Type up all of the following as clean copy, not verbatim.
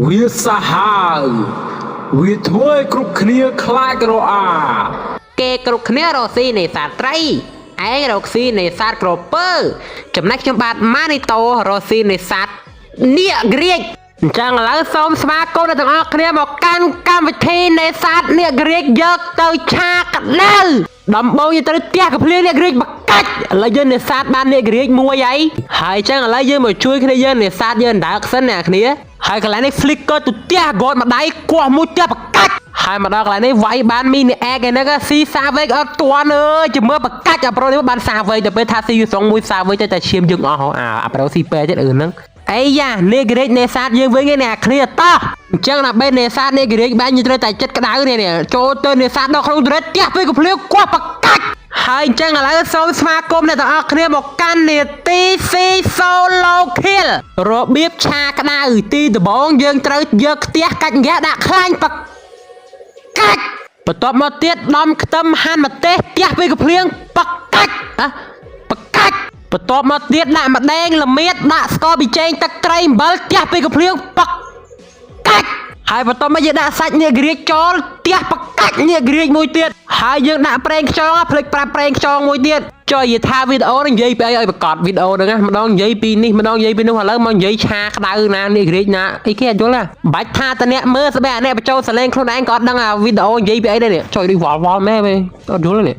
វាសាហាវវាធ្វើឲ្យគ្រប់គ្នាខ្លាចក្រអាគេគ្រប់គ្នារកស៊ីនេសាទត្រីឯងរកស៊ីនេសាទក្រពើចំណែកខ្ញុំបាទម៉ានីតូរកស៊ីនេសាទនាគរាជអញ្ចឹងឥឡូវសូមស្វាគមន៍ទាំងអស់គ្នាមកកាន់កម្មវិធីនេសាទនាគរាជយកទៅឆាក្តៅដំបូងយើងត្រូវទះកភ្លៀងនាគរាជបកាច់ឥឡូវយើងនេសាទបាននាគរាជមួយហើយអញ្ចឹងឥឡូវយើងមកជួយគ្នាយើងនេសាទយើងដើរសិនអ្នកគ្នាហើយកន្លែងនេះ flick ក៏ទៅទះកូនម្ដាយគោះមួយទះបកាច់ហើយមកដល់កន្លែងនេះវាយបានមីនីអែកឯហ្នឹងស៊ីសាវេកអត់ទាន់អើយជំរឿបកាច់អាប្រូនេះបានសាវេកទៅពេលថាស៊ីស្រងមួយសាវេកតែឈាមយើងអស់អាប្រូស៊ីពេទៀតហ្នឹងអីយ៉ានេគរាជនេសាទយើងវិញឯអ្នកគ្នាតោះអញ្ចឹងដើម្បីនេសាទនេគរាជបានយើងត្រូវតែចិត្តក្តៅនេះចូលទៅនេសាទដល់ក្នុងទរិតទះពេលកភ្លៀវគោះបកាច់ហើយអញ្ចឹងឥឡូវសូមស្វាគមន៍អ្នកទាំងអស់គ្នាមកកាន់នេតិស៊ីសូឡូខៀលរបៀបឆាក្តៅទីដំបូងយើងត្រូវយកខ្ទះកាច់ងែដាក់ខ្លាញ់បកាច់បន្ទាប់មកទៀតដំខ្ទឹមហាន់ម្ទេសទះពេលកភ្លៀងបកាច់បកាច់បន្ទាប់មកទៀតដាក់ម្ដងល្មៀតដាក់ស្ករប៊ីចេងទឹកត្រីអំបិលទះពេលកភ្លៀងបកាច់ហើយបន្ទាប់មកយើងដាក់សាច់នាគរាជចូលទះបកាច់នាគរាជមួយទៀតហើយយើងដាក់ប្រេងខ្យងភ្លេចប្រាប់ប្រេងខ្យងមួយទៀតចុះនិយាយថាវីដេអូនេះនិយាយពីអីឲ្យប្រកាសវីដេអូហ្នឹងម្ដងនិយាយពីនេះម្ដងនិយាយពីនោះឥឡូវមកនិយាយឆាក្តៅណានាគរាជណាអីគេអត់យល់ណាបាច់ថាតអ្នកមើលស្បែកអ្នកបញ្ចូលសលេងខ្លួនឯងក៏អត់ដឹងអាវីដេអូនិយាយពីអីដែរនេះចុះនេះវល់ម៉ែអត់យល់ទេនេះ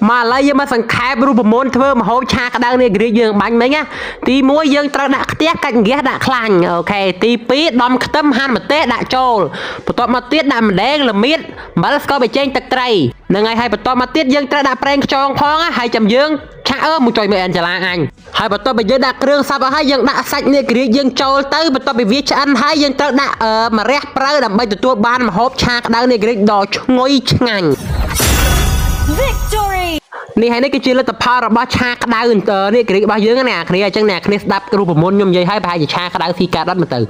មកឥឡូវយើងមកសង្ខេបរូបមន្តធ្វើម្ហូបឆាក្តៅនាគរាជយើងបាញ់មិញណាទី1យើងត្រូវដាក់ខ្ទះកាច់ងែសដាក់ខ្លាញ់អូខេទី2ដំខ្ទឹមហាន់ម្ទេសដាក់ចូលបន្ទាប់មកទៀតដាក់ម្ដងល្មៀតអំបិលស្ករប៊ីចេងទឹកត្រីហ្នឹងហើយបន្ទាប់មកទៀតយើងត្រូវដាក់ប្រេងខ្យងផងហើយចាំយើងឆាមួយចុយមើលអែនចលាអញហើយបន្ទាប់ពីយើងដាក់គ្រឿងសព្វអស់ហើយយើងដាក់សាច់នាគរាជយើងចូលទៅបន្ទាប់ពីវាឆ្អិនហើយយើងត្រូវដាក់ម្រះប្រៅដើម្បីទទួលបានម្ហូបឆាក្តៅនាគរាជដ៏ឈ្ងុយឆ្ងាញ់Victory នេះហើយនេះគឺជាលទ្ធផលរបស់ឆាក្តៅនាគរាជរបស់យើងណាអ្នកគ្នាអញ្ចឹងអ្នកគ្នាស្ដាប់រូបមន្តខ្ញុំនិយាយហើយប្រហែលជាឆាក្តៅស៊ីកាត់អត់មើលទៅ